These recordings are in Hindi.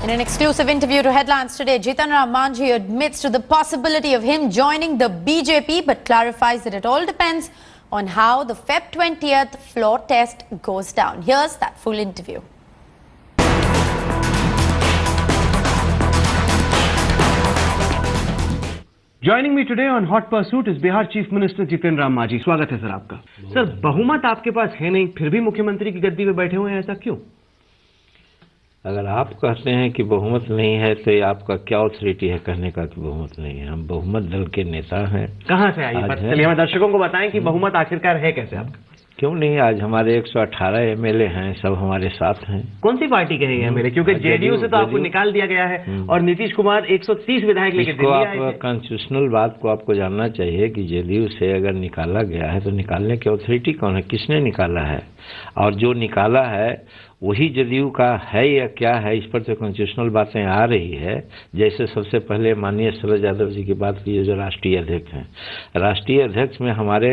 In an exclusive interview to Headlines Today, Jitan Ram Manjhi admits to the possibility of him joining the BJP but clarifies that it all depends on how the Feb 20th floor test goes down. Here's that full interview. Joining me today on Hot Pursuit is Bihar chief minister Jitendra Ram Manjhi. स्वागत है सर आपका। सर, बहुमत आपके पास है नहीं, फिर भी मुख्यमंत्री की गद्दी पे बैठे हुए हैं, ऐसा क्यों? अगर आप कहते हैं कि बहुमत नहीं है तो ये आपका क्या ऑथोरिटी है कहने का कि बहुमत नहीं है? हम बहुमत दल के नेता हैं। कहाँ से आई बात? चलिए हमें दर्शकों को बताएं कि बहुमत आखिरकार है कैसे आपका? क्यों नहीं, आज हमारे 118 एमएलए हैं, सब हमारे साथ हैं। कौन सी पार्टी के हैं मेरे? क्योंकि जेडीयू से तो आपको निकाल दिया गया है और नीतीश कुमार 130 विधायक लेके दिल्ली आए थे। कॉन्स्टिट्यूशनल बात को आपको जानना चाहिए कि जेडीयू से अगर निकाला गया है तो निकालने की ऑथोरिटी कौन है, किसने निकाला है? और जो निकाला है वही जदयू का है या क्या है, इस पर तो कॉन्स्टिट्यूशनल बातें आ रही है। जैसे सबसे पहले माननीय शरद यादव जी की बात की, जो राष्ट्रीय अध्यक्ष हैं। राष्ट्रीय अध्यक्ष में हमारे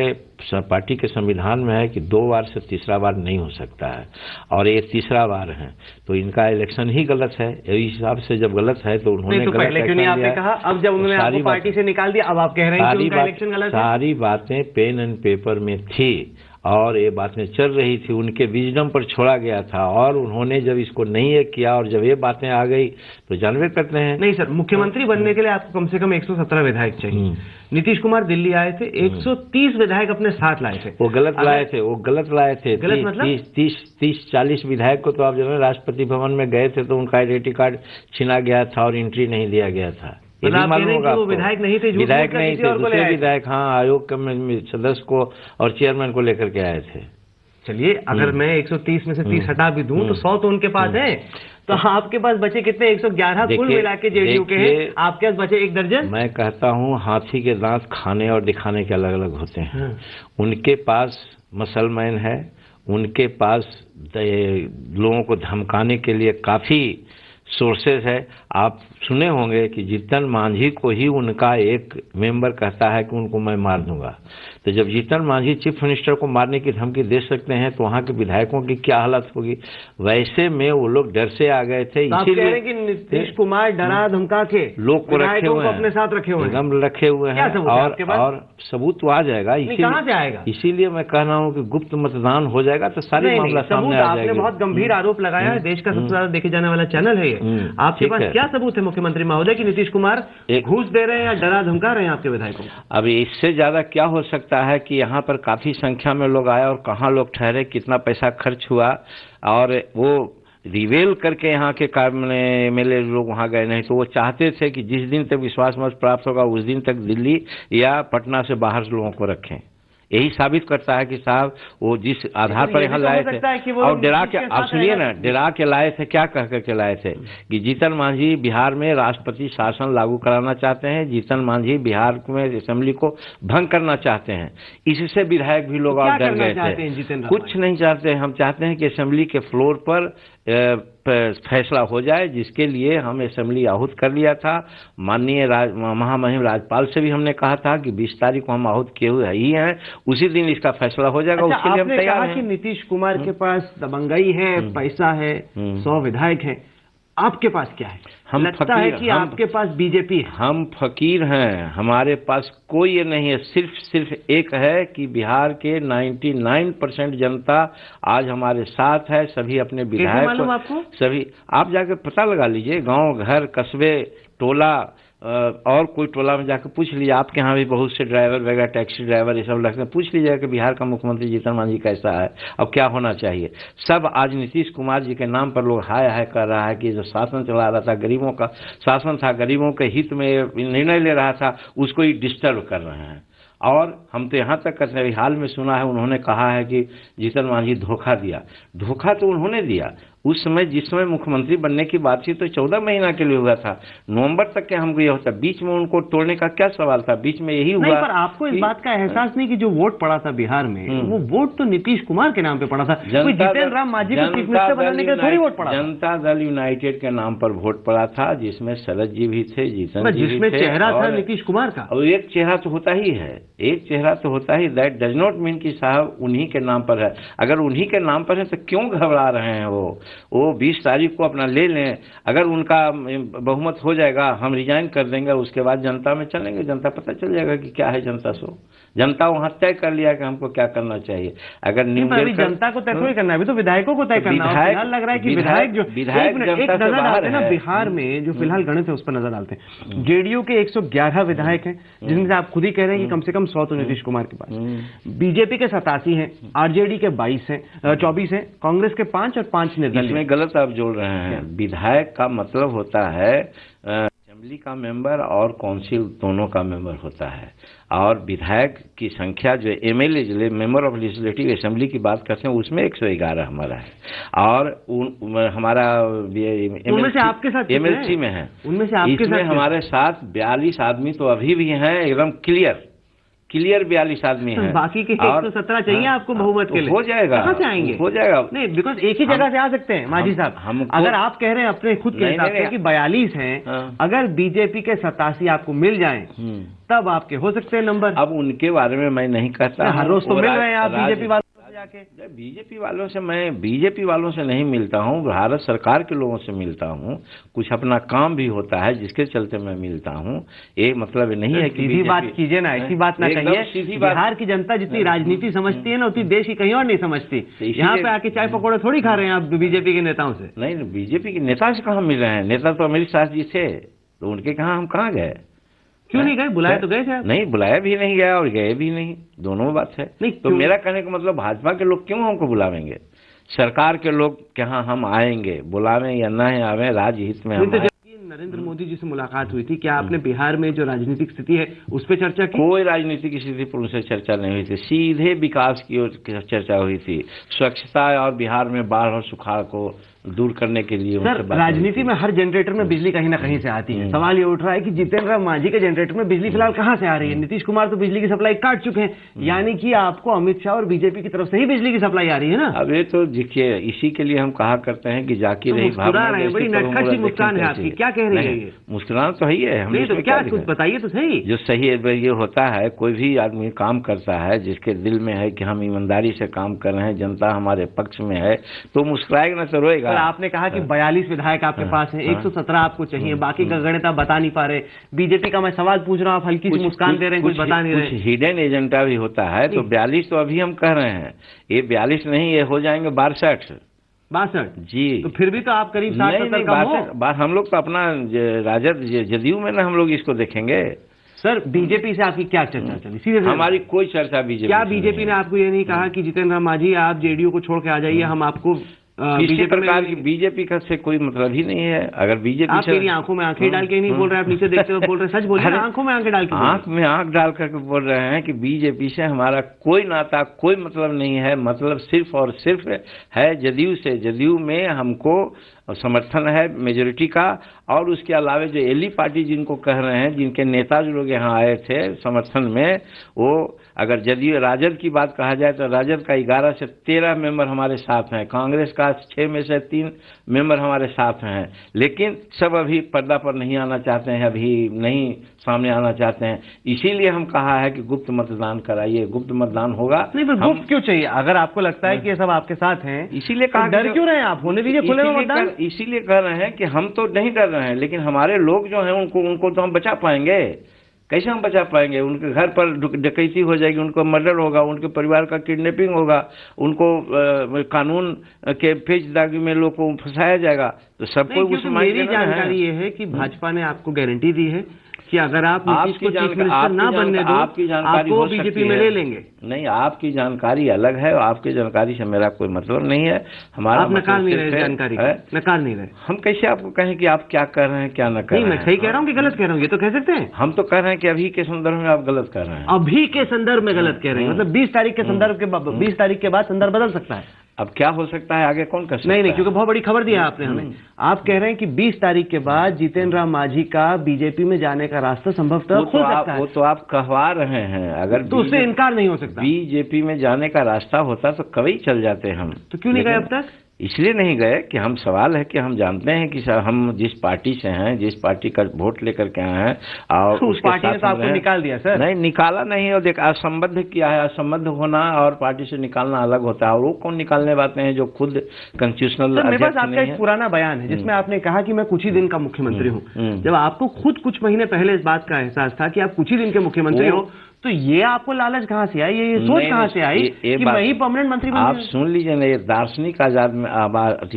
पार्टी के संविधान में है कि 2 बार से तीसरा बार नहीं हो सकता है, और ये तीसरा बार है, तो इनका इलेक्शन ही गलत है। इस हिसाब से जब गलत है तो उन्होंने तो पहले क्यों नहीं आपने कहा? अब जब उन्होंने आपको पार्टी से निकाल दिया, अब आप कह रहे हैं कि उनका इलेक्शन गलत है। सारी बातें पेन एंड पेपर में थी और ये बातें चल रही थी, उनके विजडम पर छोड़ा गया था, और उन्होंने जब इसको नहीं ये किया और जब ये बातें आ गई तो जानवे करते हैं। नहीं सर, मुख्यमंत्री बनने के लिए आपको कम से कम 117 विधायक चाहिए। नीतीश कुमार दिल्ली आए थे, 130 विधायक अपने साथ लाए थे। वो गलत लाए थे, वो गलत लाए थे। गलत मतलब 30-40 विधायक को तो आप जब राष्ट्रपति भवन में गए थे तो उनका आइडेंटिटी कार्ड छीना गया था और एंट्री नहीं दिया गया था। वो विधायक नहीं थे, विधायक नहीं थे, दूसरे विधायक, हाँ, आयोग के सदस्य को और चेयरमैन को लेकर के आए थे। चलिए, अगर मैं 130 में से 30 हटा भी दूं तो 100 तो उनके पास है, तो आपके पास बचे कितने? 111 कुल मिला के जेडीयू के हैं, आपके पास बचे 1 दर्जन। मैं कहता हूँ हाथी के दांत खाने और दिखाने के अलग अलग होते हैं। उनके पास मसलमैन है, उनके पास लोगों को धमकाने के लिए काफी सोर्सेज है। आप सुने होंगे कि जीतन मांझी को ही उनका एक मेंबर कहता है कि उनको मैं मार दूंगा। तो जब जीतन मांझी चीफ मिनिस्टर को मारने की धमकी दे सकते हैं तो वहां के विधायकों की क्या हालत होगी? वैसे में वो लोग डर से आ गए थे, इसीलिए कि नीतीश कुमार डरा धमका के लोग को रखे हुए हैं, अपने साथ रखे हुए हैं, एकदम रखे हुए हैं। और सबूत तो आ जाएगा, कहां से आएगा? इसीलिए मैं कह रहा हूँ कि गुप्त मतदान हो जाएगा तो सारी मामला सामने आ जाएगा। आपने बहुत गंभीर आरोप लगाया है, देश का सबसे ज्यादा देखे जाने वाला चैनल है ये। आपके पास क्या सबूत है मुख्यमंत्री महोदय कि नीतीश कुमार घूस दे रहे हैं या डरा धमका रहे हैं आपके विधायकों? अब इससे ज्यादा क्या हो सकता है कि यहाँ पर काफी संख्या में लोग आए और कहाँ लोग ठहरे, कितना पैसा खर्च हुआ, और वो रिवेल करके यहाँ के एमएलए लोग वहाँ गए नहीं, तो वो चाहते थे कि जिस दिन तक विश्वास मत प्राप्त होगा उस दिन तक दिल्ली या पटना से बाहर लोगों को रखें। यही साबित करता है कि साहब वो जिस आधार पर यहाँ लाए थे और डरा के, आप सुनिए ना, डरा के लाए थे, क्या कह करके लाए थे कि जीतन मांझी बिहार में राष्ट्रपति शासन लागू कराना चाहते हैं, जीतन मांझी बिहार में असेंबली को भंग करना चाहते हैं। इससे विधायक भी लोग और डर गए थे। कुछ नहीं चाहते, हम चाहते हैं कि असेंबली के फ्लोर पर फैसला हो जाए, जिसके लिए हम असेंबली आहूत कर लिया था। माननीय महामहिम राज्यपाल से भी हमने कहा था कि 20 तारीख को हम आहूत किए हुए ही हैं, उसी दिन इसका फैसला हो जाएगा। अच्छा, उसके लिए हम तैयार हैं। कि नीतीश कुमार के पास दबंगई है, पैसा है, 100 विधायक है, आपके पास क्या है? हम लगता है कि आपके पास बीजेपी है। हम फकीर हैं, हमारे पास कोई ये नहीं है। सिर्फ एक है कि बिहार के 99% जनता आज हमारे साथ है। सभी अपने विधायक, सभी आप जाकर पता लगा लीजिए, गांव, घर, कस्बे, टोला, और कोई टोला में जाकर पूछ लीजिए। आपके यहाँ भी बहुत से ड्राइवर वगैरह, टैक्सी ड्राइवर, ये सब लगते हैं, पूछ लीजिएगा कि बिहार का मुख्यमंत्री जीतन मांझी कैसा है, अब क्या होना चाहिए। सब आज नीतीश कुमार जी के नाम पर लोग हाय हाय कर रहा है कि जो शासन चला रहा था, गरीबों का शासन था, गरीबों के हित में निर्णय ले रहा था, उसको ही डिस्टर्ब कर रहे हैं। और हम तो यहाँ तक कहते हैं, हाल में सुना है उन्होंने कहा है कि जीतन मांझी धोखा दिया। धोखा तो उन्होंने दिया उस समय, जिस समय मुख्यमंत्री बनने की बात थी तो 14 महीना के लिए हुआ था, नवंबर तक के हमको यह होता, बीच में उनको तोड़ने का क्या सवाल था? बीच में यही हुआ। नहीं, पर आपको इस बात का एहसास नहीं कि जो वोट पड़ा था बिहार में, वो वोट तो नीतीश कुमार के नाम पे पड़ा था, कोई जितेंद्र राम मांझी को चीफ मिनिस्टर बनाने के थोड़ी वोट पड़ा। जनता दल यूनाइटेड के नाम पर वोट पड़ा था, जिसमें शरद जी भी थे, जीतन जी भी थे, चेहरा था नीतीश कुमार का। और एक चेहरा तो होता ही है, एक चेहरा तो होता ही, दैट डज नॉट मीन कि साहब उन्हीं के नाम पर है। अगर उन्हीं के नाम पर है तो क्यों घबरा रहे हैं? वो 20 तारीख को अपना ले लें, अगर उनका बहुमत हो जाएगा हम रिजाइन कर देंगे, उसके बाद जनता में चलेंगे, जनता पता चल जाएगा कि क्या है जनता सो। जनता वहां तय कर लिया कि हमको क्या करना चाहिए। अगर जनता को तय थोड़ी करना है, अभी तो विधायकों को तय करना है। फिलहाल लग रहा है कि विधायक एक नजर डालते हैं ना बिहार में, जो फिलहाल गणित है उस पर नजर डालते हैं। जेडीयू के 111 विधायक हैं, जिनमें से आप खुद ही कह रहे हैं कि कम से कम 100 तो नीतीश कुमार के पास। बीजेपी के 87 हैं, आरजेडी के 24 हैं, कांग्रेस के 5 और 5 निर्दलीय। इसमें गलत आप जोड़ रहे हैं। विधायक का मतलब होता है असेंबली का मेंबर और काउंसिल दोनों का मेंबर होता है। और विधायक की संख्या जो MLA member of legislative assembly की बात करते हैं उसमें 111 हमारा है। और हमारा उनमें से आपके साथ एमएलसी में है, उनमें से आपके इसमें साथ हमारे साथ 42 आदमी तो अभी भी हैं, एकदम क्लियर 42 आदमी हैं। बाकी के 117 चाहिए आपको बहुमत के लिए? हो जाएगा। कहाँ से आएंगे? हो जाएगा। नहीं, बिकॉज एक ही जगह से आ सकते हैं मांझी साहब। अगर आप कह रहे हैं अपने खुद के हिसाब से कि 42 हैं, अगर बीजेपी के 87 आपको मिल जाएं तब आपके हो सकते हैं नंबर। अब उनके बारे में मैं नहीं कहता। हर रोज तो मिल रहे हैं आप बीजेपी वालों से जाके। बीजेपी वालों से मैं बीजेपी वालों से नहीं मिलता हूँ, भारत सरकार के लोगों से मिलता हूँ। कुछ अपना काम भी होता है जिसके चलते मैं मिलता हूँ। एक मतलब नहीं है कि सीधी बात कीजिए ना, ऐसी बात ना कहिए। बिहार की जनता जितनी राजनीति समझती है ना उतनी देश की कहीं और नहीं समझती। यहाँ पे आके चाय पकौड़े थोड़ी खा रहे हैं आप बीजेपी के नेताओं से। नहीं, बीजेपी के नेता से कहाँ मिल रहे हैं? नेता तो अमित शाह जी थे, तो उनके कहाँ हम कहाँ गए? क्यों नहीं गए? बुलाया तो गए थे आप? नहीं, बुलाया भी नहीं गया और गए भी नहीं, दोनों बात है। नहीं, तो मेरा कहने का मतलब भाजपा के लोग क्यों हमको बुलावेंगे? सरकार के लोग कहाँ हम आएंगे, बुलावें या न आवे, राज्यहित में हम नरेंद्र मोदी जी से मुलाकात हुई थी, क्या आपने बिहार में जो राजनीतिक स्थिति है उस पर चर्चा की? कोई राजनीतिक स्थिति पर उनसे चर्चा नहीं हुई थी, सीधे विकास की ओर चर्चा हुई थी, स्वच्छता और बिहार में बाढ़ और सुखाड़ को दूर करने के लिए। सर, राजनीति में हर जनरेटर में बिजली कहीं ना कहीं से आती है। सवाल ये उठ रहा है कि जितेंद्र राम मांझी के जनरेटर में बिजली फिलहाल कहां से आ रही है? नीतीश कुमार तो बिजली की सप्लाई काट चुके हैं, यानी कि आपको अमित शाह और बीजेपी की तरफ से ही बिजली की सप्लाई आ रही है ना? अब ये तो देखिए, इसी के लिए हम कहा करते हैं कि जाकी रही भावना। बड़ी नटखट सी मुस्कान है आपकी, क्या कह रही है? मुस्कुराना तो ही है। नहीं तो क्या, कुछ बताइए तो सही। जो सही है ये होता है, कोई भी आदमी काम करता है जिसके दिल में है कि हम ईमानदारी से काम कर रहे हैं, जनता हमारे पक्ष में है, तो मुस्कुराएगा ना तो रोएगा। आपने कहा कि 42 विधायक आपके पास हैं, 117 आपको चाहिए, बाकी का गणित आप बता नहीं पा रहे। बीजेपी का मैं सवाल पूछ रहा हूँ, आप हल्की सी मुस्कान दे रहे हैं, कुछ बता नहीं रहे। कुछ हिडन एजेंडा भी होता है। तो 42 तो अभी हम कह रहे हैं, ये 42 नहीं, ये हो जाएंगे 62 जी। तो फिर भी तो आप करीब 60-70 कम हो। हम लोग तो अपना राजद जदयू में ना हम लोग इसको देखेंगे। सर, बीजेपी से आपकी क्या चर्चा चली? सीधे हमारी कोई चर्चा बीजेपी। क्या बीजेपी ने आपको ये नहीं कहा कि जितेंद्र राम मांझी आप जेडीयू को छोड़ के आ जाइए, हम आपको किसी प्रकार की बीजेपी का से कोई मतलब ही नहीं है। अगर बीजेपी आप मेरी आंखों में आंखें डाल के नहीं बोल रहे, आप नीचे देखते हुए बोल रहे, सच बोलिए, आंखों में आंखें डाल के। आंख में आंख डाल करके बोल रहे हैं कि बीजेपी से हमारा कोई नाता, कोई मतलब नहीं है। मतलब सिर्फ और सिर्फ है जदयू से। जदयू में हमको समर्थन है मेजोरिटी का, और उसके अलावा जो एली पार्टी जिनको कह रहे हैं, जिनके नेता जो लोग यहाँ आए थे समर्थन में, वो अगर जदयू राजद की बात कहा जाए तो राजद का 11 से 13 मेंबर हमारे साथ हैं, कांग्रेस का 6 में से 3 मेंबर हमारे साथ हैं। लेकिन सब अभी पर्दा पर नहीं आना चाहते हैं, अभी नहीं सामने आना चाहते हैं। इसीलिए हम कहा है कि गुप्त मतदान कराइए, गुप्त मतदान होगा। नहीं, पर गुप्त क्यों चाहिए? अगर आपको लगता है कि ये सब आपके साथ हैं, इसीलिए कहा, डर क्यों रहे हैं आप? होने दीजिए खुले में मतदान। इसीलिए कह रहे हैं कि हम तो नहीं डर रहे हैं, लेकिन हमारे लोग जो हैं उनको तो हम बचा पाएंगे। कैसे हम बचा पाएंगे? उनके घर पर डकैती हो जाएगी, उनको मर्डर होगा, उनके परिवार का किडनैपिंग होगा, उनको कानून के पेचदागी में लोग को फंसाया जाएगा। तो सबको उस मेरी जानकारी ये है कि भाजपा ने आपको गारंटी दी है कि अगर आप नीतीश को चीफ मिनिस्टर ना बनने दो, आपकी जानकारी आपको बीजेपी में ले लेंगे। नहीं, आपकी जानकारी अलग है, आपकी जानकारी से मेरा कोई मतलब नहीं है। हमारा आप नकार नहीं रहे जानकारी, नकार नहीं रहे। हम कैसे आपको कहें कि आप क्या कर रहे हैं, क्या न कर रहे हैं? मैं सही कह रहा हूँ कि गलत कह रहा हूँ, ये तो कह सकते हैं। हम तो कह रहे हैं कि अभी के संदर्भ में आप गलत कर रहे हैं। अभी के संदर्भ में गलत कह रहे हैं, मतलब 20 तारीख के संदर्भ के 20 तारीख के बाद संदर्भ बदल सकता है। अब क्या हो सकता है आगे, कौन कर सकता है? नहीं, क्योंकि बहुत बड़ी खबर दिया आपने हमें। आप कह रहे हैं कि 20 तारीख के बाद जितेंद्र राम मांझी का बीजेपी में जाने का रास्ता संभवतः खुल सकता है। वो तो आप कहवा रहे हैं, अगर तो उससे इनकार नहीं हो सकता। बीजेपी में जाने का रास्ता होता तो कभी चल जाते हम। तो क्यों नहीं गए अब तक? इसलिए नहीं गए कि हम सवाल है कि हम जानते हैं कि हम जिस पार्टी से हैं, जिस पार्टी का वोट लेकर के आए हैं और तो उस पार्टी ने तो आपको निकाल दिया सर। नहीं निकाला नहीं, और देखा असंबद्ध किया है। असंबद्ध होना और पार्टी से निकालना अलग होता है। और वो कौन निकालने वाले हैं जो खुद कॉन्स्टिट्यूशनल मेरे पास आपका एक पुराना बयान है जिसमें आपने कहा कि मैं कुछ ही दिन का मुख्यमंत्री हूँ। जब आपको खुद कुछ महीने पहले इस बात का एहसास था कि आप कुछ ही दिन के मुख्यमंत्री हो, तो ये आपको लालच कहाँ से आई, ये सोच कहाँ से आई कि मैं ही परमानेंट मंत्री आप सुन लीजिए ना, ये दार्शनिक आजाद में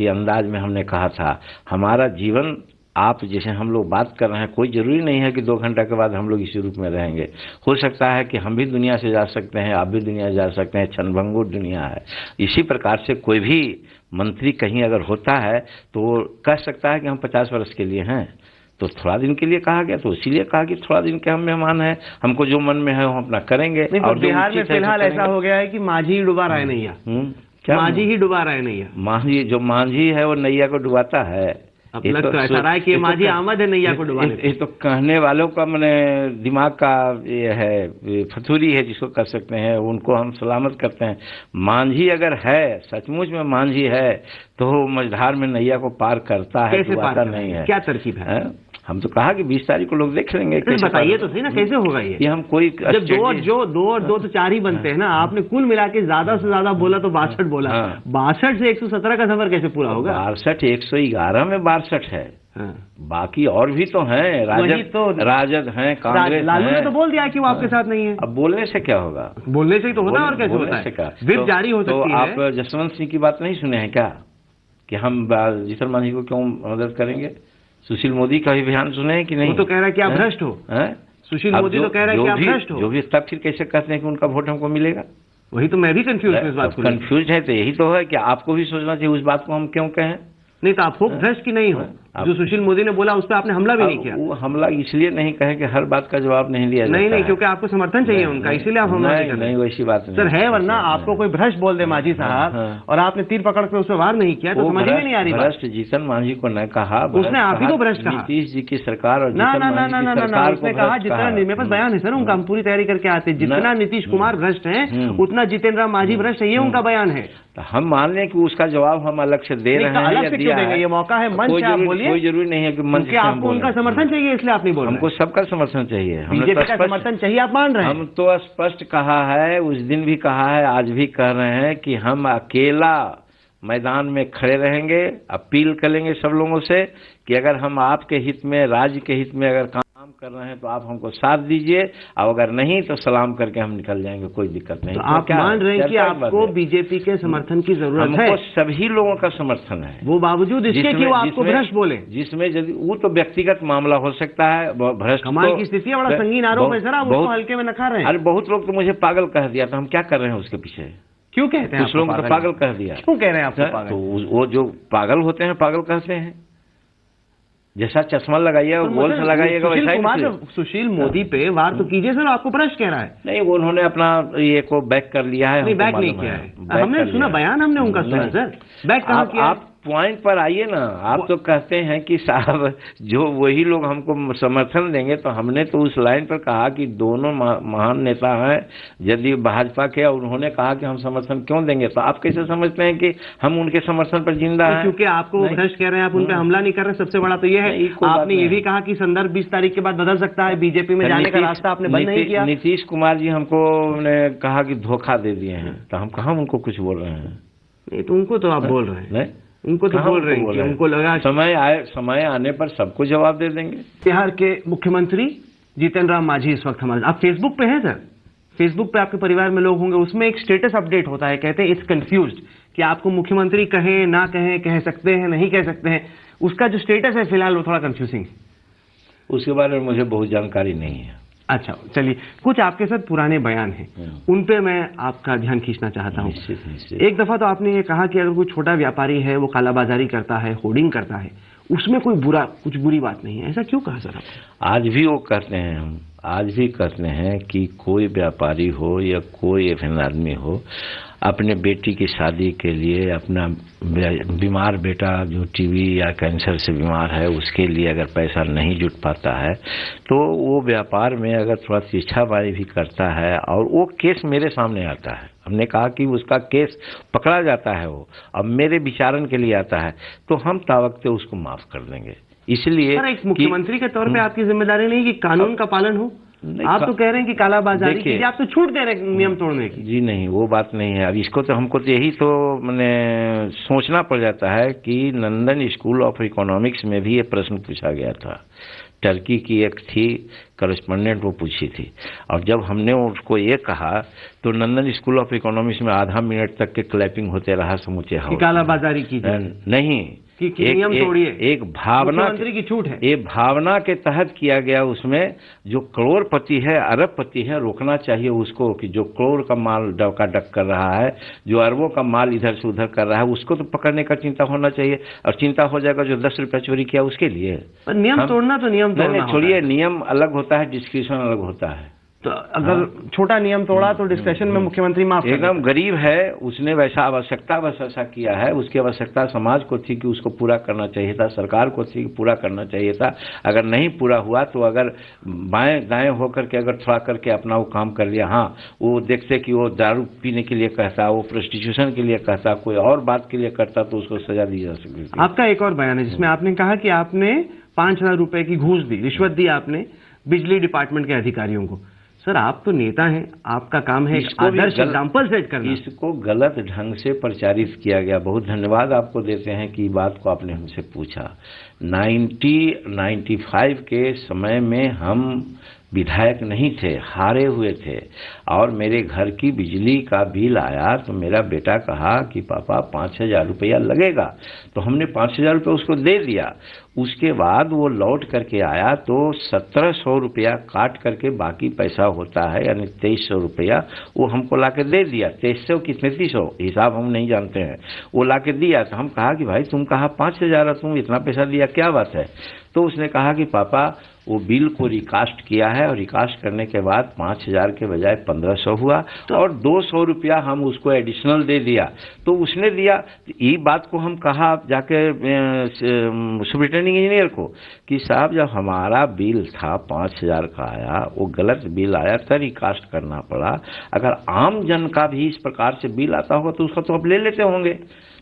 अंदाज में हमने कहा था हमारा जीवन, आप जैसे हम लोग बात कर रहे हैं, कोई जरूरी नहीं है कि 2 घंटा के बाद हम लोग इसी रूप में रहेंगे। हो सकता है कि हम भी दुनिया से जा सकते हैं, आप भी दुनिया से जा सकते हैं, क्षणभंगुर दुनिया है। इसी प्रकार से कोई भी मंत्री कहीं अगर होता है तो वो कह सकता है कि हम 50 वर्ष के लिए हैं। तो थोड़ा दिन के लिए कहा गया, तो इसीलिए कहा कि थोड़ा दिन के हम मेहमान हैं, हमको जो मन में है वो अपना करेंगे। और बिहार में फिलहाल ऐसा हो गया है कि मांझी ही डुबा रहा है नैया। क्या मांझी ही डुबा रहा है नैया? मांझी, जो मांझी है वो नैया को डुबाता है। अब लग तो ऐसा रहा है कि मांझी आमद है नैया को डुबाने। ये तो कहने वालों का मैंने दिमाग का ये है, फतूरी है जिसको कर सकते हैं, उनको हम सलामत करते हैं। मांझी अगर है, सचमुच में मांझी है, तो मझधार में नैया को पार करता है, डुबाता नहीं है। क्या तरकीब है? हम तो कहा कि 20 तारीख को लोग देख लेंगे। बताइए तो सही ना, कैसे होगा ये हम कोई जब 2 और 2 तो 4 ही बनते हैं ना। आपने कुल मिला के ज्यादा से ज्यादा बोला तो 62 बोला। 62 से 117 का सफर कैसे पूरा होगा? 62 111 में 62 है। बाकी और भी तो हैं, राजद हैं, कांग्रेस। लालू ने तो बोल दिया कि वो आपके साथ नहीं है। अब बोलने से क्या होगा? बोलने से ही तो होता है, और कैसे होता है? विप जारी हो सकती है। आप जसवंत सिंह की बात नहीं सुने हैं क्या कि हम जीतन मांझी को क्यों मदद करेंगे? सुशील मोदी का भी बयान सुने हैं कि नहीं? वो तो कह रहा है कि आप भ्रष्ट हो। सुशील मोदी तो कह रहा है कि आप भ्रष्ट हो। जो भी तब फिर कैसे कहते हैं कि उनका वोट हमको मिलेगा? वही तो मैं भी कंफ्यूज हूँ इस बात को। कंफ्यूज है तो यही तो है कि आपको भी सोचना चाहिए उस बात को हम क्यों कहें। नहीं तो आप हो भ्रष्ट की नहीं हो? जो सुशील मोदी ने बोला उस पर आपने हमला भी नहीं किया। वो हमला इसलिए नहीं कहे कि हर बात का जवाब नहीं दिया जाता। नहीं, क्योंकि आपको समर्थन चाहिए उनका, इसीलिए आप हमला नहीं कर रहे। नहीं, वैसी बात नहीं सर है, वरना आपको कोई भ्रष्ट बोल दे मांझी साहब और आपने तीर पकड़ के उस पर वार नहीं किया तो समझ में नहीं आ रही। भ्रष्ट जीतन मांझी को न कहा, उसने आप ही को भ्रष्ट कहा। नीतीश जी की सरकार और ना, उसने कहा जितना, मेरे पास बयान है सर उनका, हम पूरी तैयारी करके आते हैं, जितना नीतीश कुमार भ्रष्ट है उतना जितेंद्र राम मांझी भ्रष्ट है, ये उनका बयान है। तो हम मान लें कि उसका जवाब हम अलग से दे रहे हैं, अलग से क्यों देंगे? ये मौका है, मंच से आप बोलिए। कोई जरूरी नहीं है कि मंच से आपको उनका समर्थन चाहिए इसलिए आप नहीं बोल रहे। हमको सबका समर्थन चाहिए, बीजेपी का समर्थन चाहिए, आप मान रहे हैं। हम तो स्पष्ट कहा है, उस दिन भी कहा है, आज भी कह रहे हैं कि हम अकेला मैदान में खड़े रहेंगे। अपील करेंगे सब लोगों से कि अगर हम आपके हित में, राज्य के हित में अगर काम कर रहे हैं तो आप हमको साथ दीजिए, और अगर नहीं तो सलाम करके हम निकल जाएंगे, कोई दिक्कत नहीं। तो आप मान रहे हैं कि आपको बीजेपी के समर्थन की जरूरत है? हमको सभी लोगों का समर्थन है, वो बावजूद इसके कि वो आपको भ्रष्ट बोले। जिसमें यदि वो तो व्यक्तिगत मामला हो सकता है, भ्रष्ट कमाल की स्थिति है, बड़ा संगीन आरोप है सर, आप उसको हल्के में न खा रहे हैं। अरे बहुत लोग तो मुझे पागल कह दिया, तो हम क्या कर रहे हैं उसके पीछे? क्यों कहते हैं? कुछ लोगों को पागल कह दिया। क्यों कह रहे हैं आप पागल? तो वो जो पागल होते हैं पागल कहते हैं। जैसा चश्मा लगाइएगा, गोल से लगाइएगा, वैसा ही। सुशील मोदी पे वार तो कीजिए सर, आपको भ्रष्ट कह रहा है। नहीं, उन्होंने अपना ये को बैक कर लिया है। नहीं, बैक नहीं किया है, हमने सुना बयान, हमने उनका सुना सर। बैक कहाँ किया? आप पॉइंट पर आइए ना। आप तो कहते हैं कि साहब जो वही लोग हमको समर्थन देंगे, तो हमने तो उस लाइन पर कहा कि दोनों महान नेता हैं यदि भाजपा के, और उन्होंने कहा कि हम समर्थन क्यों देंगे। तो आप कैसे समझते हैं कि हम उनके समर्थन पर जिंदा हैं? क्योंकि आपको भ्रष्ट कह रहे हैं, आप उन पर हमला नहीं कर रहे। सबसे बड़ा तो ये है, आपने ये भी कहा कि संदर्भ 20 तारीख के बाद बदल सकता है, बीजेपी में जाने का रास्ता आपने बंद नहीं किया। नीतीश कुमार जी हमको कहा कि धोखा दे दिए हैं, तो हम कहाँ उनको कुछ बोल रहे हैं? नहीं तो उनको तो आप बोल रहे हैं, उनको तो बोल रहे हैं कि उनको लगा समय आने पर सबको जवाब दे देंगे। बिहार के मुख्यमंत्री जीतन राम मांझी इस वक्त हमारे, आप फेसबुक पे हैं सर? फेसबुक पे आपके परिवार में लोग होंगे, उसमें एक स्टेटस अपडेट होता है, कहते हैं इट्स कंफ्यूज्ड, कि आपको मुख्यमंत्री कहें ना कहें, कह सकते हैं नहीं कह सकते हैं। उसका जो स्टेटस है फिलहाल वो थोड़ा कंफ्यूजिंग है। उसके बारे में मुझे बहुत जानकारी नहीं है। अच्छा चलिए, कुछ आपके साथ पुराने बयान हैं, उन पे मैं आपका ध्यान खींचना चाहता हूँ। एक दफा तो आपने ये कहा कि अगर कोई छोटा व्यापारी है, वो कालाबाजारी करता है, होर्डिंग करता है, उसमें कोई कुछ बुरी बात नहीं है, ऐसा क्यों कहा सर? आज भी वो कहते हैं, हम आज भी कहते हैं कि कोई व्यापारी हो या कोई एवं आदमी हो, अपने बेटी की शादी के लिए अपना बीमार बेटा जो टीबी या कैंसर से बीमार है, उसके लिए अगर पैसा नहीं जुट पाता है, तो वो व्यापार में अगर थोड़ा तिरछाबाजी भी करता है, और वो केस मेरे सामने आता है, हमने कहा कि उसका केस पकड़ा जाता है, वो अब मेरे विचारण के लिए आता है तो हम तावक्ते उसको माफ कर देंगे। इसलिए सर, एक मुख्यमंत्री के तौर पे आपकी जिम्मेदारी नहीं कि कानून का पालन हो? आप तो कह रहे हैं कि कालाबाजारी की, आप तो छूट दे रहे हैं नियम तोड़ने की। जी नहीं, वो बात नहीं है। अब इसको तो हमको तो यही तो मैंने सोचना पड़ जाता है कि लंदन स्कूल ऑफ इकोनॉमिक्स में भी ये प्रश्न पूछा गया था। टर्की की एक थी करस्पॉन्डेंट, वो पूछी थी, और जब हमने उसको ये कहा तो लंदन स्कूल ऑफ इकोनॉमिक्स में आधा मिनट तक के क्लैपिंग होते रहा समूचे हाउस। कालाबाजारी की नहीं, नियम तोड़िए, एक भावना की छूट है, ये भावना के तहत किया गया। उसमें जो करोड़पति है, अरबपति है, रोकना चाहिए उसको कि जो करोड़ का माल डकाडक कर रहा है, जो अरबों का माल इधर से उधर कर रहा है, उसको तो पकड़ने का चिंता होना चाहिए। और चिंता हो जाएगा जो 10 रुपया चोरी किया उसके लिए। नियम तोड़ना तो नियम तोड़ना, छोड़िए, नियम अलग होता है, डिस्क्रिप्शन अलग होता है। तो अगर छोटा नियम तोड़ा तो डिस्कशन में मुख्यमंत्री माफ एकदम गरीब है, उसने वैसा आवश्यकता बस ऐसा किया है, उसकी आवश्यकता समाज को थी कि उसको पूरा करना चाहिए था, सरकार को थी कि पूरा करना चाहिए था। अगर नहीं पूरा हुआ तो अगर बाएं दाएं होकर के अगर थोड़ा करके अपना वो काम कर लिया, हाँ वो देखते कि वो दारू पीने के लिए कहता, वो प्रोस्टिट्यूशन के लिए कहता, कोई और बात के लिए करता तो उसको सजा दी जा सकती। आपका एक और बयान है जिसमें आपने कहा कि आपने 5,000 रुपए की घूस दी, रिश्वत दी आपने बिजली डिपार्टमेंट के अधिकारियों को। सर, आप तो नेता हैं, आपका काम है आदर्श एग्जाम्पल सेट करना। इसको गलत ढंग से प्रचारित किया गया। बहुत धन्यवाद आपको देते हैं कि बात को आपने हमसे पूछा। 1995 के समय में हम विधायक नहीं थे, हारे हुए थे, और मेरे घर की बिजली का बिल आया तो मेरा बेटा कहा कि पापा 5,000 रुपया लगेगा, तो हमने 5,000 रुपये उसको दे दिया। उसके बाद वो लौट करके आया तो 1,700 रुपया काट करके बाकी पैसा होता है, यानी 2,300 रुपया वो हमको ला के दे दिया। 2,300 कि 3,300 हिसाब हम नहीं जानते हैं, वो ला के दिया। तो हम कहा कि भाई तुम कहा 5,000 है, तुम इतना पैसा दिया, क्या बात है? तो उसने कहा कि पापा वो बिल को रिकास्ट किया है, और रिकास्ट करने के बाद 5,000 के बजाय 1,500 हुआ, तो और 200 रुपया हम उसको एडिशनल दे दिया। तो उसने दिया। ये बात को हम कहा जाके सुपरिटेंडिंग इंजीनियर को कि साहब जब हमारा बिल था 5,000 का आया, वो गलत बिल आया तो रिकास्ट करना पड़ा। अगर आम जन का भी इस प्रकार से बिल आता होगा तो उसका तो आप ले लेते होंगे,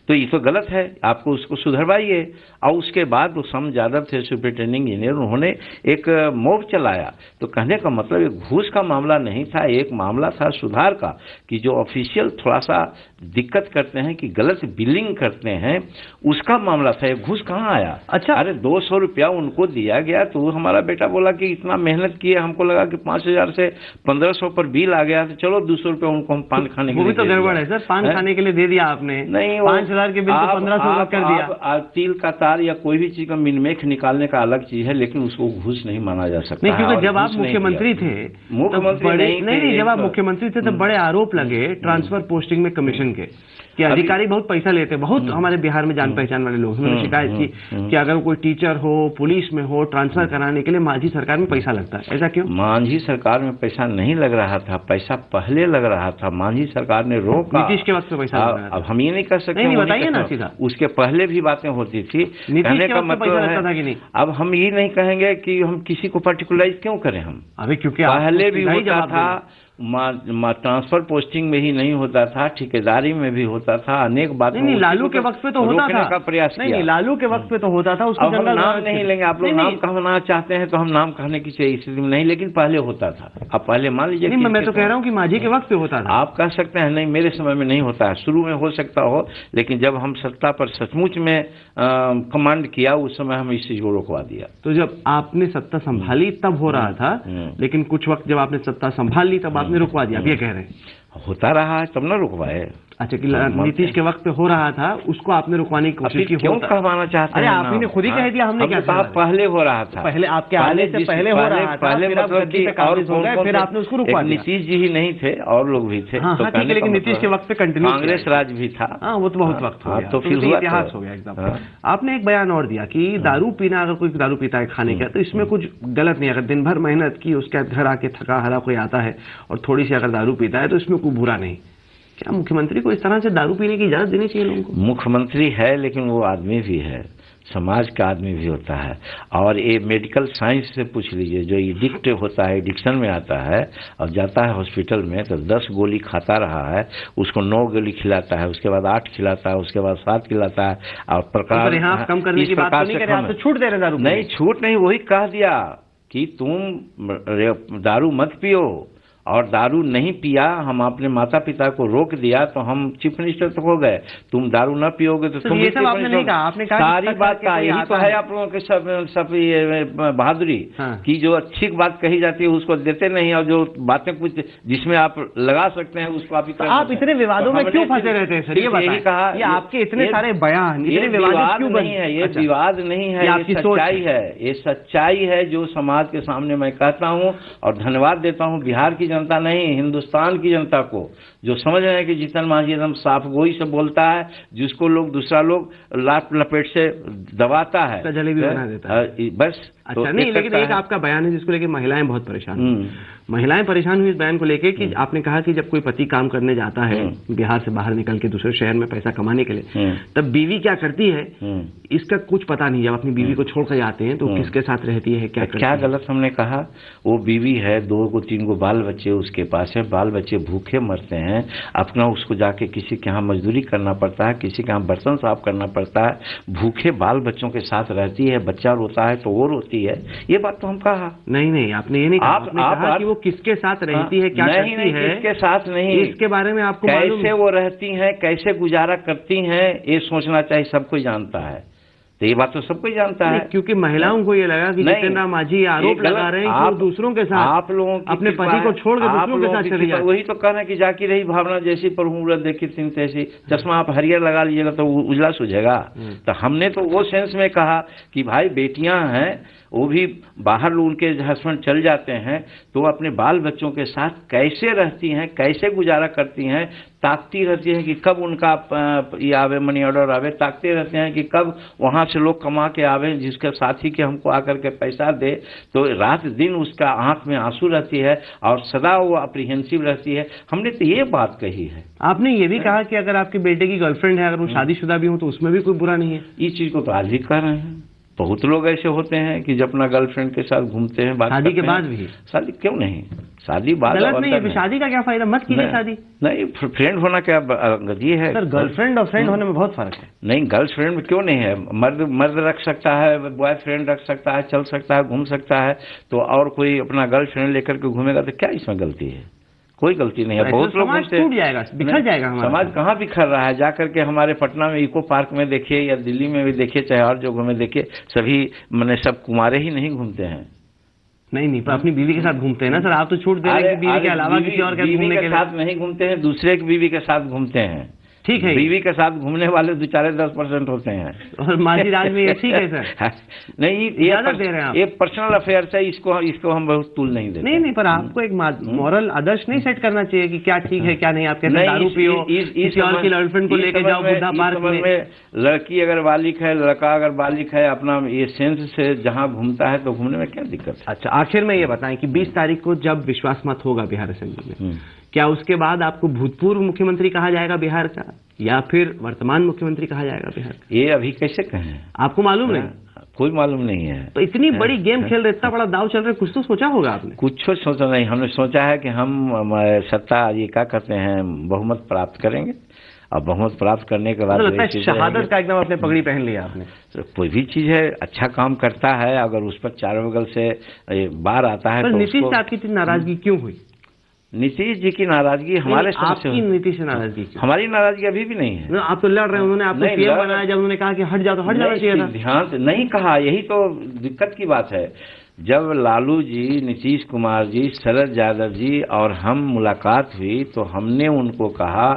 तो ये तो गलत है, आपको उसको सुधरवाइए। और उसके बाद वो सम यादव थे सुपरिटेंडिंग इंजीनियर, उन्होंने एक मॉब चलाया। तो कहने का मतलब एक घूस का मामला नहीं था, एक मामला था सुधार का, कि जो ऑफिशियल थोड़ा सा दिक्कत करते हैं कि गलत बिलिंग करते हैं, उसका मामला था। एक घूस कहाँ आया? अच्छा, अरे 200 रुपया उनको दिया गया, तो हमारा बेटा बोला कि इतना मेहनत किए, हमको लगा कि 5,000 से 1,500 पर बिल आ गया, तो चलो 200 रुपया उनको हम पान खाने के लिए। वो भी तो गड़बड़ है सर, पान खाने के लिए दे दिया आपने। नहीं, 5,000 के बिल को 1,500 कर दिया। तिल का तार या कोई भी चीज का मिनमेख निकालने का अलग चीज है, लेकिन उसको घूस नहीं माना जा सकता। नहीं, क्योंकि जब आप मुख्यमंत्री थे, नहीं, जब आप मुख्यमंत्री थे तब बड़े आरोप लगे ट्रांसफर पोस्टिंग में कमीशन के, कि अधिकारी बहुत पैसा लेते हैं। बहुत हमारे बिहार में जान पहचान वाले लोग, उन्होंने शिकायत की कि अगर कोई टीचर हो, पुलिस में हो, ट्रांसफर कराने के लिए मांझी सरकार में पैसा लगता है। ऐसा क्यों? मांझी सरकार में पैसा नहीं लग रहा था, पैसा पहले लग रहा था। मांझी सरकार ने रोका, नीतीश के वक्त में पैसा लग रहा था। अब हम ये नहीं कर सकते, नहीं बताइए ना सीधा। उसके पहले भी बातें होती थी। कहने का मतलब है, अब हम ये नहीं कहेंगे कि हम किसी को पर्टिकुलराइज क्यों करें। हम अभी क्योंकि पहले भी होता था, ट्रांसफर पोस्टिंग में ही नहीं होता था, ठेकेदारी में भी होता था, अनेक बातें। नहीं, लालू के वक्त पे तो होता था, का प्रयास किया। नहीं, लालू के वक्त पे तो होता था। उसको हम नाम नहीं लेंगे, आप लोग नाम कहना चाहते हैं तो हम नाम कहने की स्थिति में नहीं, लेकिन पहले होता था। अब पहले मान लीजिए, मैं तो कह रहा हूँ कि मांझी के वक्त पे होता था। आप कह सकते हैं नहीं, मेरे समय में नहीं होता है, शुरू में हो सकता हो, लेकिन जब हम सत्ता पर सचमुच में कमांड किया, उस समय हम इस चीज को रोकवा दिया। तो जब आपने सत्ता संभाली तब हो रहा था, लेकिन कुछ वक्त जब आपने सत्ता संभाल ली तब आपने रुकवा दिया। अब ये कह रहे हैं होता रहा है तब ना रुकवाए। अच्छा, कि नीतीश के वक्त पे हो रहा था, उसको आपने रुकवाने की कोशिश की। क्यों कहवाना चाहते हैं? अरे आपने खुद ही कह दिया, हमने क्या कहा? पहले हो रहा था, पहले आपके आने से पहले हो रहा था, पहले मतलब कि फिर आपने उसको रुकवा दिया। नीतीश जी ही नहीं थे, और लोग भी थे। हाँ, ठीक है, लेकिन नीतीश के वक्त पे कंटिन्यू कांग्रेस राज भी था। हाँ, वो तो बहुत वक्त हो गया, तो फिर इतिहास हो गया एकदम। आपने एक बयान और दिया कि दारू पीना, अगर कोई दारू पीता है खाने का, तो इसमें कुछ गलत नहीं। अगर दिन भर मेहनत की, उसके बाद घर आके थका हारा कोई आता है और थोड़ी सी अगर दारू पीता है तो इसमें कोई बुरा नहीं। क्या मुख्यमंत्री को इस तरह से दारू पीने की इजाजत देनी चाहिए लोगों को? मुख्यमंत्री है, लेकिन वो आदमी भी है, समाज का आदमी भी होता है। और ये मेडिकल साइंस से पूछ लीजिए, जो एडिक्ट होता है, एडिक्शन में आता है और जाता है हॉस्पिटल में, तो 10 गोली खाता रहा है, उसको 9 गोली खिलाता है, उसके बाद 8 खिलाता है, उसके बाद 7 खिलाता है। और प्रकार यहाँ आप कम करने की बात तो नहीं कर रहे, आप तो छूट दे रहे दारू। नहीं, छूट नहीं, वही कह दिया कि तुम दारू मत पियो, और दारू नहीं पिया, हम अपने माता पिता को रोक दिया तो हम चीफ मिनिस्टर तक हो गए। तुम दारू न पियोगे तो तुम ये सब आपने नहीं कहा, आपने कहा सारी बात का यही तो है आप लोगों के सब ये बहादुरी की जो अच्छी बात कही जाती है उसको देते नहीं, और जो बातें कुछ जिसमें आप लगा सकते हैं उसको आप इतने विवादों में क्यों फंसे रहते हैं सर? ये यही कहा, ये आपके इतने सारे बयान, ये विवाद नहीं है, ये विवाद नहीं है, ये सच्चाई है, ये सच्चाई है जो समाज के सामने मैं कहता हूँ। और धन्यवाद देता हूँ बिहार की जनता नहीं, हिंदुस्तान की जनता को, जो समझ रहे हैं कि जीतन मांझी एकदम साफ गोई से बोलता है, जिसको लोग दूसरा लोग लाट लपेट से दबाता है, जलेबी बना देता है बस। अच्छा, नहीं, लेकिन एक आपका बयान है जिसको लेके महिलाएं बहुत परेशान हुई। महिलाएं परेशान हुई इस बयान को लेके कि आपने कहा कि जब कोई पति काम करने जाता है बिहार से बाहर निकल के दूसरे शहर में पैसा कमाने के लिए, तब बीवी क्या करती है इसका कुछ पता नहीं। जब अपनी बीवी को छोड़कर जाते हैं तो किसके साथ रहती है, क्या गलत हमने कहा? वो बीवी है, 2 को 3 को बाल बच्चे उसके पास है, बाल बच्चे भूखे मरते हैं, अपना उसको जाके किसी के यहाँ मजदूरी करना पड़ता है, किसी के यहाँ बर्तन साफ करना पड़ता है, भूखे बाल बच्चों के साथ रहती है, बच्चा रोता है तो वो रोती है। ये बात तो हम कहा नहीं, आपने ये नहीं कहा, आपने कहा कि वो किसके साथ रहती है, क्या करती है, किसके साथ नहीं, इसके बारे में आपको कैसे वो रहती हैं, कैसे गुजारा करती हैं, ये सोचना चाहिए। सब कोई जानता है, तो ये बात तो सबको जानता है। क्योंकि महिलाओं को ये लगा कि जितेंद्र राम मांझी आरोप लगा रहे हैं कि वो दूसरों के साथ, आप लोगों अपने पति को छोड़ के दूसरों के साथ चले जाए। वही तो कह रहे हैं कि जाकी रही भावना जैसी पर हूँ देखी तीन तैसी, चश्मा आप हरियर लगा लीजिएगा तो उजला सूझेगा। तो हमने तो वो सेंस में कहा कि भाई बेटियां हैं, वो भी बाहर उनके हस्बैंड चल जाते हैं तो अपने बाल बच्चों के साथ कैसे रहती हैं, कैसे गुजारा करती हैं, ताकती रहती हैं कि कब उनका ये आवे, मनी ऑर्डर आवे, ताकते रहते हैं कि कब वहाँ से लोग कमा के आवे जिसके साथी के हमको आकर के पैसा दे। तो रात दिन उसका आंख में आंसू रहती है और सदा वो अप्रीहेंसिव रहती है। हमने तो ये बात कही है। आपने ये भी कहा कि अगर आपके बेटे की गर्लफ्रेंड है, अगर वो शादीशुदा भी हो तो उसमें भी कोई बुरा नहीं है। इस चीज़ को तो आज भी कह रहे हैं। बहुत लोग ऐसे होते हैं कि जब अपना गर्लफ्रेंड के साथ घूमते हैं, शादी के बाद भी। शादी क्यों नहीं, शादी बाद गलत नहीं है, शादी का क्या फायदा, मत कीजिए शादी। नहीं, फ्रेंड होना क्या ये है सर? गर्लफ्रेंड और फ्रेंड होने में बहुत फर्क है। नहीं, गर्लफ्रेंड में क्यों नहीं है, मर्द रख सकता है, बॉयफ्रेंड रख सकता है, चल सकता है, घूम सकता है। तो और कोई अपना गर्लफ्रेंड लेकर के घूमेगा तो क्या इसमें गलती है? कोई गलती नहीं है। बहुत लोग टूट जाएगा, बिखर जाएगा हमारा समाज। कहाँ बिखर रहा है? जाकर के हमारे पटना में इको पार्क में देखिए या दिल्ली में भी देखिए, चाहे और जगहों में देखिए, सभी मैंने सब कुमारे ही नहीं घूमते हैं। नहीं, पर अपनी बीवी के साथ घूमते हैं ना सर। आप तो छूट दे रहे हैं कि बीवी के अलावा किसी और के बीवी के साथ नहीं घूमते हैं, दूसरे की बीवी के साथ घूमते हैं। ठीक है, बीवी के साथ घूमने वाले बेचारे 10% होते हैं। और मांझी राज में ये ठीक है सर? नहीं, ये पर्सनल अफेयर है, इसको हम बहुत तूल नहीं देते। नहीं, पर आपको एक मॉरल आदर्श नहीं सेट करना चाहिए कि क्या ठीक है क्या नहीं। आप कैसे दारू पियो, किसी और की गर्लफ्रेंड को लेके जाओ बुद्धा पार्क में। लड़की अगर बालिक है, लड़का अगर बालिक है, अपना ये सेंस से जहाँ घूमता है तो घूमने में क्या दिक्कत है? अच्छा, आखिर में ये बताएं कि 20 तारीख को जब विश्वास मत होगा बिहार असेंबली में, क्या उसके बाद आपको भूतपूर्व मुख्यमंत्री कहा जाएगा बिहार का या फिर वर्तमान मुख्यमंत्री कहा जाएगा बिहार का? ये अभी कैसे कहें, आपको मालूम नहीं? कोई मालूम नहीं है। तो इतनी बड़ी गेम खेल रहे, इतना बड़ा दाव चल रहा है, कुछ तो सोचा होगा आपने? कुछ सोचा नहीं, हमने सोचा है कि हम सत्ता ये क्या करते हैं, बहुमत प्राप्त करेंगे और बहुमत प्राप्त करने के बाद शहादत का एकदम अपने पगड़ी पहन लिया आपने। तो कोई भी चीज है, अच्छा काम करता है, अगर उस पर चारों बगल से बार आता है। नीतीश साहब की इतनी नाराजगी क्यों हुई? नीतीश जी की नाराजगी हमारे आपकी नीतीश से नाराजगी? हमारी नाराजगी अभी भी नहीं है। आप तो लड़ रहे हैं, उन्होंने आपको सीएम बनाया, जब उन्होंने कहा कि हट जाओ तो हट जाना चाहिए था। ध्यान नहीं कहा, यही तो दिक्कत की बात है। जब लालू जी, नीतीश कुमार जी, शरद यादव जी और हम मुलाकात हुई तो हमने उनको कहा,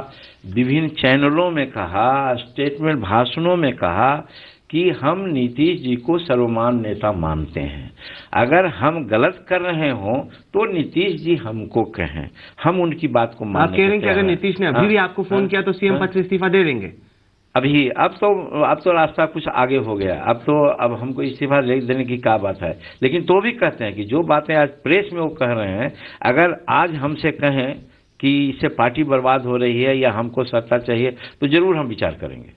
विभिन्न चैनलों में कहा, स्टेटमेंट भाषणों में कहा कि हम नीतीश जी को सर्वमान्य नेता मानते हैं। अगर हम गलत कर रहे हों तो नीतीश जी हमको कहें, हम उनकी बात को मानते हैं। आप कह रहे हैं कि अगर नीतीश ने अभी भी आपको फोन किया तो सीएम पद से इस्तीफा दे देंगे? अभी अब तो रास्ता कुछ आगे हो गया। अब हमको इस्तीफा देने की क्या बात है। लेकिन तो भी कहते हैं कि जो बातें आज प्रेस में वो कह रहे हैं, अगर आज हमसे कहें कि इससे पार्टी बर्बाद हो रही है या हमको सत्ता चाहिए तो जरूर हम विचार करेंगे।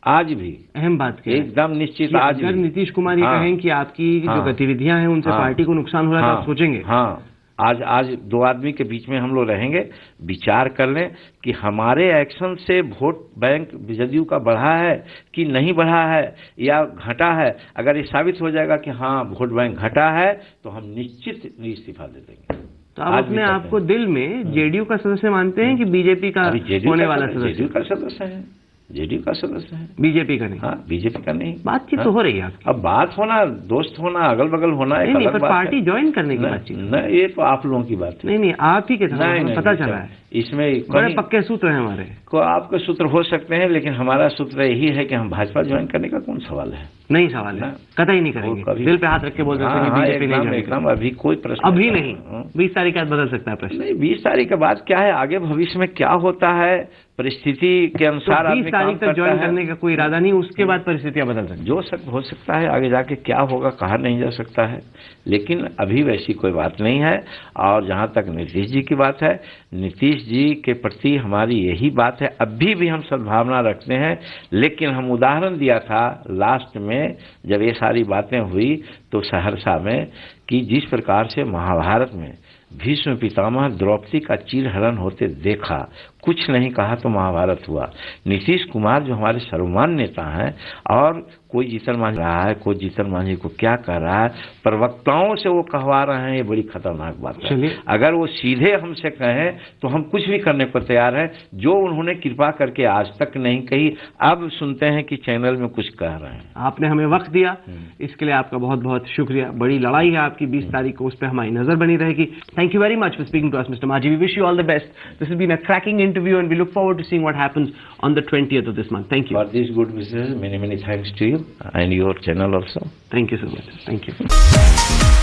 आज भी अहम बात क्या है एकदम निश्चित कि आज अगर भी नीतीश कुमार ये हाँ, कहें कि आपकी जो हाँ, गतिविधियां हैं उनसे हाँ, पार्टी को नुकसान हो रहा है तो आप सोचेंगे? हाँ, आज दो आदमी के बीच में हम लोग रहेंगे, विचार कर लें कि हमारे एक्शन से वोट बैंक जदयू का बढ़ा है कि नहीं बढ़ा है या घटा है। अगर ये साबित हो जाएगा कि हाँ वोट बैंक घटा है तो हम निश्चित इस्तीफा दे देंगे। तो आप अपने आप को दिल में जेडीयू का सदस्य मानते हैं कि बीजेपी का होने वाला सदस्य? जेडीयू का सदस्य है, जेडीयू का सदस्य है, बीजेपी का नहीं। हाँ बीजेपी का नहीं। बातचीत तो हो रही है आपकी। अब बात होना, दोस्त होना, अगल बगल होना एक नहीं, अलग पर बात पार्टी है। ज्वाइन करने की बातचीत। नहीं, ये तो आप लोगों की बात है। नहीं, आप ही के नहीं, पता चला है इसमें बड़े पक्के सूत्र हैं हमारे। को आपके सूत्र हो सकते हैं, लेकिन हमारा सूत्र यही है कि हम भाजपा ज्वाइन करने का कौन सवाल है? नहीं सवाल है, कतई नहीं करेंगे। दिल पे हाथ रख के बोल सकते हैं बीजेपी नहीं ज्वाइन एकदम अभी कोई प्रश्न अभी नहीं। 20 तारीख के बाद बदल सकता है प्रश्न। नहीं, 20 तारीख के बाद क्या है, आगे भविष्य में क्या होता है परिस्थिति के अनुसार 20 तारीख तक ज्वाइन करने का कोई इरादा नहीं, उसके बाद परिस्थितियां बदल सकती। जो हो सकता है, आगे जाके क्या होगा कहा नहीं जा सकता है, लेकिन अभी वैसी कोई बात नहीं है। और जहां तक नीतीश जी की बात है, नीतीश जी के प्रति हमारी यही बात है, अभी भी हम सद्भावना रखते हैं। लेकिन हम उदाहरण दिया था लास्ट में जब ये सारी बातें हुई तो सहरसा में कि जिस प्रकार से महाभारत में भीष्म पितामह द्रौपदी का चीरहरण होते देखा, कुछ नहीं कहा तो महाभारत हुआ। नीतीश कुमार जो हमारे सर्वमान्य नेता हैं, और कोई जीतन मांझी रहा है, कोई जीतन मांझी को क्या कर रहा है, प्रवक्ताओं से वो कहवा रहे हैं, ये बड़ी खतरनाक बात है। अगर वो सीधे हमसे कहें तो हम कुछ भी करने को तैयार हैं, जो उन्होंने कृपा करके आज तक नहीं कही, अब सुनते हैं कि चैनल में कुछ कह रहे हैं। आपने हमें वक्त दिया, इसके लिए आपका बहुत बहुत शुक्रिया। बड़ी लड़ाई है आपकी 20 तारीख को, उस पर हमारी नजर बनी रहेगी। Thank you very much for speaking to us, Mr. Maji. We wish you all the best. This has been a cracking interview, and we look forward to seeing what happens on the 20th of this month. Thank you. For this good wishes, many thanks to you and your channel also. Thank you so much. Thank you.